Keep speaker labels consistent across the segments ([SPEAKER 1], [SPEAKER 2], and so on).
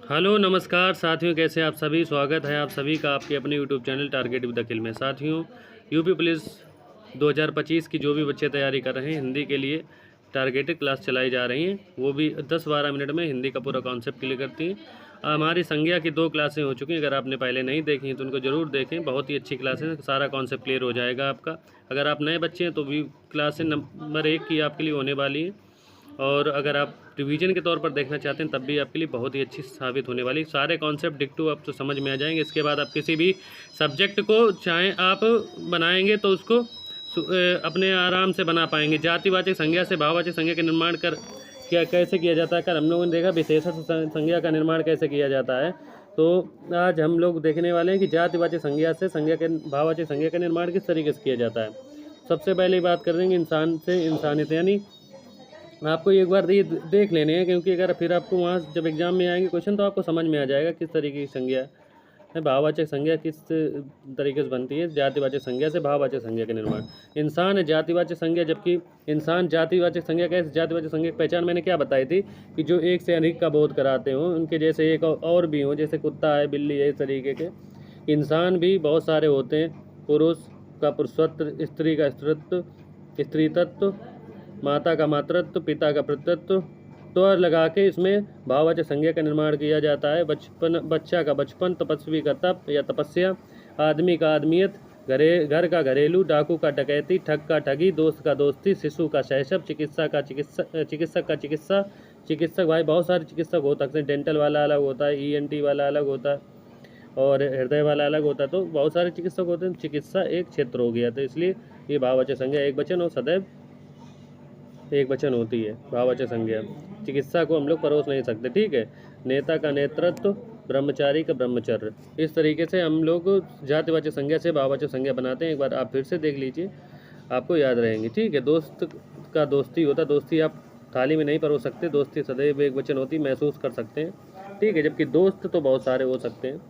[SPEAKER 1] Hello नमस्कार साथियों, कैसे आप सभी। स्वागत है आप सभी का आपके अपने यूट्यूब चैनल टारगेट विद अखिल में। साथियों, यूपी पुलिस 2025 की जो भी बच्चे तैयारी कर रहे हैं हिंदी के लिए टारगेटेड क्लास चलाई जा रही हैं, वो भी 10-12 मिनट में हिंदी का पूरा कॉन्सेप्ट क्लियर करती हैं। हमारी संज्ञा की 2 क्लासें हो चुकी हैं। अगर आपने पहले नहीं देखी हैं तो उनको ज़रूर देखें, बहुत ही अच्छी क्लासें, सारा कॉन्सेप्ट क्लियर हो जाएगा आपका। अगर आप नए बच्चे हैं तो भी क्लासें नंबर 1 की आपके लिए होने वाली हैं, और अगर आप रिवीजन के तौर पर देखना चाहते हैं तब भी आपके लिए बहुत ही अच्छी साबित होने वाली। सारे कॉन्सेप्ट डिक्टो आप तो समझ में आ जाएंगे। इसके बाद आप किसी भी सब्जेक्ट को चाहें आप बनाएंगे तो उसको अपने आराम से बना पाएंगे। जातिवाचक संज्ञा से भाववाचक संज्ञा का निर्माण कैसे किया जाता है, कर हम लोगों ने देखा विशेषण संज्ञा का निर्माण कैसे किया जाता है। तो आज हम लोग देखने वाले हैं कि जातिवाचक संज्ञा से संज्ञा के भाववाचक संज्ञा का निर्माण किस तरीके से किया जाता है। सबसे पहले बात करेंगे इंसान से इंसानियत, यानी आपको एक बार ये देख लेने हैं, क्योंकि अगर फिर आपको वहाँ जब एग्जाम में आएंगे क्वेश्चन तो आपको समझ में आ जाएगा किस तरीके की संज्ञा है, भाववाचक संज्ञा किस तरीके से बनती है जातिवाचक संज्ञा से भाववाचक संज्ञा का निर्माण। इंसान है जातिवाचक संज्ञा, जबकि इंसान जातिवाचक संज्ञा कैसे। जातिवाचक संज्ञा की पहचान मैंने क्या बताई थी कि जो एक से अधिक का बोध कराते हों, उनके जैसे एक और भी हों, जैसे कुत्ता है, बिल्ली है, इस तरीके के इंसान भी बहुत सारे होते हैं। पुरुष का पुरुषत्व, स्त्री का स्त्रीत्व, स्त्री तत्व, माता का मातृत्व, पिता का पितृत्व, तो लगा के इसमें भाववाचक संज्ञा का निर्माण किया जाता है। बच्चा का बचपन, तपस्वी का तप या तपस्या, आदमी का आदमियत, घर का घरेलू, डाकू का डकैती, ठग का ठगी, दोस्त का दोस्ती, शिशु का शैशव, चिकित्सक का चिकित्सा। चिकित्सक भाई बहुत सारे चिकित्सक हो सकते हैं, डेंटल वाला अलग होता है, ENT वाला अलग होता है, और हृदय वाला अलग होता है। तो बहुत सारे चिकित्सक होते हैं। चिकित्सा एक क्षेत्र हो गया, तो इसलिए ये भाववाचक संज्ञा एक वचन और सदैव एक वचन होती है भाववाचक संज्ञा। चिकित्सा को हम लोग परोस नहीं सकते, ठीक है। नेता का नेतृत्व, ब्रह्मचारी का ब्रह्मचर्य, इस तरीके से हम लोग जातिवाचक संज्ञा से भाववाचक संज्ञा बनाते हैं। एक बार आप फिर से देख लीजिए, आपको याद रहेंगी, ठीक है। दोस्त का दोस्ती होता है, दोस्ती आप थाली में नहीं परोस सकते, दोस्ती सदैव एक वचन होती, महसूस कर सकते हैं, ठीक है। जबकि दोस्त तो बहुत सारे हो सकते हैं।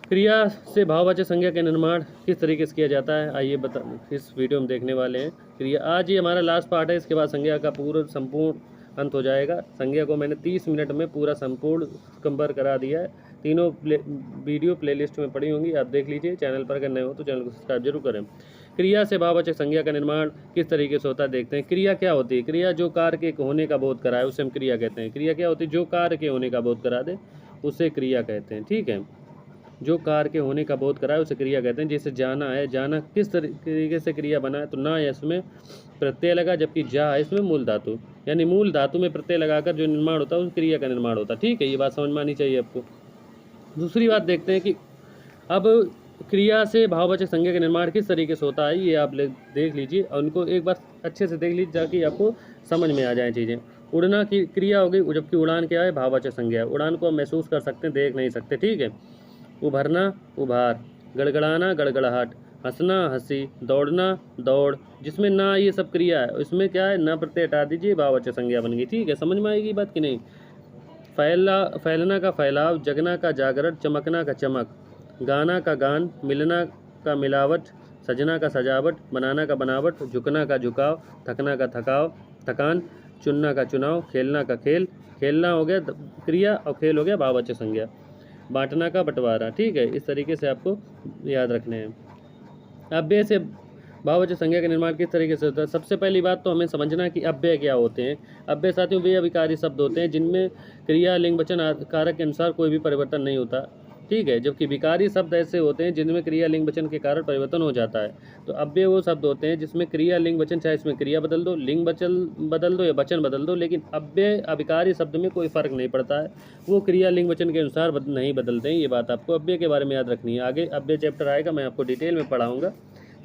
[SPEAKER 1] क्रिया से भाववाचक संज्ञा का निर्माण किस तरीके से किया जाता है, आइए इस वीडियो में देखने वाले हैं। क्रिया आज ये हमारा लास्ट पार्ट है, इसके बाद संज्ञा का पूरा संपूर्ण अंत हो जाएगा। संज्ञा को मैंने 30 मिनट में पूरा संपूर्ण कवर करा दिया है। तीनों वीडियो प्लेलिस्ट में पड़ी होंगी, आप देख लीजिए। चैनल पर अगर नए हो तो चैनल को सब्सक्राइब जरूर करें। क्रिया से भाववाचक संज्ञा का निर्माण किस तरीके से होता है देखते हैं। क्रिया क्या होती है? क्रिया जो कार्य के होने का बोध कराए उसे हम क्रिया कहते हैं। क्रिया क्या होती है? जो कार्य के होने का बोध करा दे उसे क्रिया कहते हैं, ठीक है। जो कार्य के होने का बोध कराए उसे क्रिया कहते हैं। जैसे जाना है, जाना किस तरीके से क्रिया बना है, तो ना इसमें प्रत्यय लगा, जबकि जा है इसमें मूल धातु, यानी मूल धातु में प्रत्यय लगाकर जो निर्माण होता है उस क्रिया का निर्माण होता है, ठीक है। ये बात समझ में आनी चाहिए आपको। दूसरी बात देखते हैं कि अब क्रिया से भाववाचक संज्ञा का निर्माण किस तरीके से होता है, ये आप देख लीजिए और उनको एक बार अच्छे से देख लीजिए ताकि आपको समझ में आ जाए चीज़ें। उड़ना की क्रिया हो गई, जबकि उड़ान क्या है? भाववाचक संज्ञा है। उड़ान को हम महसूस कर सकते हैं, देख नहीं सकते, ठीक है। उभरना उभार, गड़गड़ाना गड़गड़ाहट, हंसना हंसी, दौड़ना दौड़, जिसमें ना ये सब क्रिया है, इसमें क्या है? ना प्रत्यय हटा दीजिए, भाववाचक संज्ञा बन गई, ठीक है। समझ में आएगी बात कि नहीं। फैलना का फैलाव, जगना का जागरण, चमकना का चमक, गाना का गान, मिलना का मिलावट, सजना का सजावट, बनाना का बनावट, झुकना का झुकाव, थकना का थकान, चुनना का चुनाव, खेलना का खेल। खेलना हो गया क्रिया और खेल हो गया भाववाचक संज्ञा। बांटना का बंटवारा, ठीक है। इस तरीके से आपको याद रखने हैं। अव्यय से भाववाचक संज्ञा का निर्माण किस तरीके से होता है? सबसे पहली बात तो हमें समझना कि अव्यय क्या होते हैं। अव्यय साथियों वे अभिकारी शब्द होते हैं जिनमें क्रिया लिंग वचन कारक के अनुसार कोई भी परिवर्तन नहीं होता, ठीक है। जबकि विकारी शब्द ऐसे होते हैं जिनमें क्रिया लिंग वचन के कारण परिवर्तन हो जाता है। तो अव्यय वो शब्द होते हैं जिसमें क्रिया लिंग वचन, चाहे इसमें क्रिया बदल दो, लिंग वचन बदल दो या वचन बदल दो, लेकिन अव्यय अभिकारी शब्द में कोई फर्क नहीं पड़ता है, वो क्रिया लिंग वचन के अनुसार नहीं बदलते हैं। ये बात आपको अव्यय के बारे में याद रखनी है। आगे अव्यय चैप्टर आएगा, मैं आपको डिटेल में पढ़ाऊँगा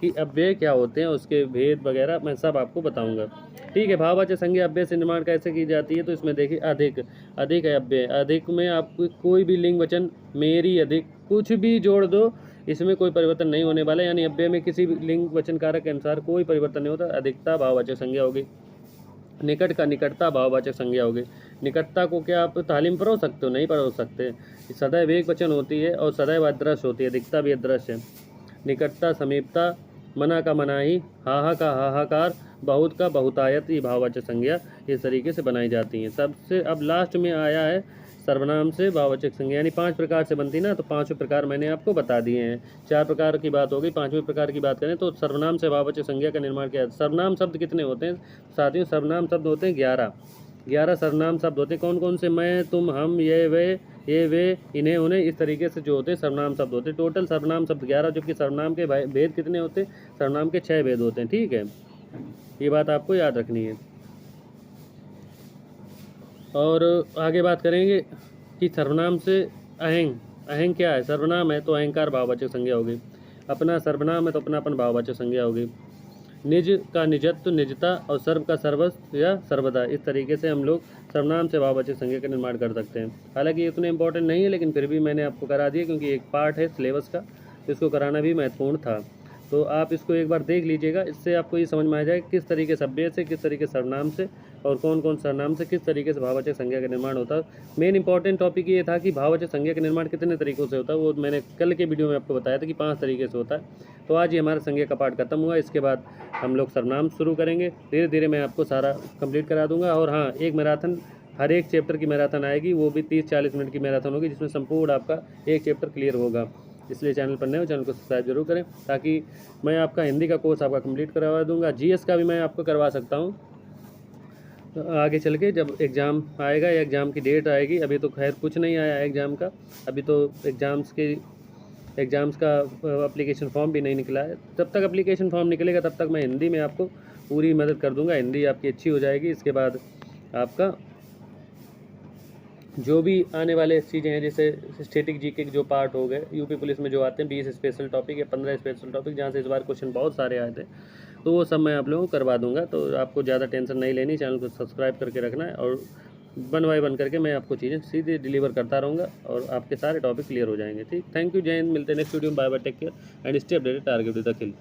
[SPEAKER 1] कि अव्यय क्या होते हैं, उसके भेद वगैरह मैं सब आपको बताऊंगा, ठीक है। भाववाचक संज्ञा अव्यय से निर्माण कैसे की जाती है, तो इसमें देखिए अधिक है अव्यय। अधिक में आप कोई भी लिंग वचन, मेरी अधिक, कुछ भी जोड़ दो, इसमें कोई परिवर्तन नहीं होने वाला, यानी अव्यय में किसी भी लिंग वचन कारक के अनुसार कोई परिवर्तन नहीं होता। अधिकता भाववाचक संज्ञा होगी। निकट का निकटता भाववाचक संज्ञा होगी। निकटता को क्या आप तालीम परोस सकते हो? नहीं परोस सकते। सदैव एक वचन होती है और सदैव अदृश्य होती है, अधिकता भी अदृश्य है। निकटता समीपता, मना का मनाही, हाहा का हाहाकार, बहुत का बहुतायत, ये भाववाचक संज्ञा इस तरीके से बनाई जाती हैं। सबसे अब लास्ट में आया है सर्वनाम से भाववाचक संज्ञा, यानी 5 प्रकार से बनती ना, तो 5 प्रकार मैंने आपको बता दिए हैं। 4 प्रकार की बात हो गई, 5वें प्रकार की बात करें तो सर्वनाम से भाववाचक संज्ञा का निर्माण किया। सर्वनाम शब्द कितने होते हैं साथियों? सर्वनाम शब्द होते हैं 11 सर्वनाम शब्द होते हैं। कौन कौन से? मैं, तुम, हम, ये वे, इन्हें, उन्हें, इस तरीके से जो होते हैं सर्वनाम शब्द होते हैं। टोटल सर्वनाम शब्द 11, जबकि सर्वनाम के भेद कितने होते हैं? सर्वनाम के 6 भेद होते हैं। ठीक है, ये बात आपको याद रखनी है। और आगे बात करेंगे कि सर्वनाम से अहंग क्या है? सर्वनाम है तो अहंकार भाववाचक संज्ञा होगी। अपना सर्वनाम है तो अपनापन भाववाचक संज्ञा होगी। निज का निजत्व, निजता, और सर्व का सर्वस्व या सर्वदा, इस तरीके से हम लोग सर्वनाम से भाववाचक संज्ञा का निर्माण कर सकते हैं। हालांकि ये उतने इंपॉर्टेंट नहीं है, लेकिन फिर भी मैंने आपको करा दिया क्योंकि एक पार्ट है सिलेबस का, तो इसको कराना भी महत्वपूर्ण था। तो आप इसको एक बार देख लीजिएगा, इससे आपको ये समझ में आ जाए किस तरीके से अव्यय से, किस तरीके सर्वनाम से, और कौन कौन सर्वनाम से किस तरीके से भाववाचक संज्ञा का निर्माण होता है। मेन इंपॉर्टेंट टॉपिक ये था कि भाववाचक संज्ञा का निर्माण कितने तरीकों से होता है, वो मैंने कल के वीडियो में आपको बताया था कि 5 तरीके से होता है। तो आज ये हमारा संज्ञा का पाठ खत्म हुआ। इसके बाद हम लोग सर्वनाम शुरू करेंगे। धीरे धीरे मैं आपको सारा कंप्लीट करा दूंगा। और हाँ, एक मैराथन, हर एक चैप्टर की मैराथन आएगी, वो भी 30-40 मिनट की मैराथन होगी, जिसमें संपूर्ण आपका एक चैप्टर क्लियर होगा। इसलिए चैनल पर नए हो, चैनल को सब्सक्राइब जरूर करें, ताकि मैं आपका हिंदी का कोर्स आपका कंप्लीट करवा दूंगा। जीएस का भी मैं आपको करवा सकता हूं, तो आगे चल के जब एग्ज़ाम आएगा या एग्ज़ाम की डेट आएगी। अभी तो खैर कुछ नहीं आया एग्ज़ाम का, अभी तो एग्ज़ाम्स का एप्लीकेशन फॉर्म भी नहीं निकला है। जब तक एप्लीकेशन फॉर्म निकलेगा तब तक मैं हिंदी में आपको पूरी मदद कर दूंगा। हिंदी आपकी अच्छी हो जाएगी। इसके बाद आपका जो भी आने वाले चीज़ें हैं, जैसे स्टैटिक जीके के जो पार्ट हो गए, यूपी पुलिस में जो आते हैं 20 स्पेशल टॉपिक या 15 स्पेशल टॉपिक, जहाँ से इस बार क्वेश्चन बहुत सारे आए थे, तो वो सब मैं आप लोगों को करवा दूंगा। तो आपको ज़्यादा टेंशन नहीं लेनी, चैनल को सब्सक्राइब करके रखना है, और 1 बाय 1 करके मैं आपको चीज़ें सीधे डिलीवर करता रहूँगा, और आपके सारे टॉपिक क्लियर हो जाएंगे। ठीक, थैंक यू, जय हिंद। मिलते हैं नेक्स्ट वीडियो में। Bye bye, take care and stay updated, target with the kill.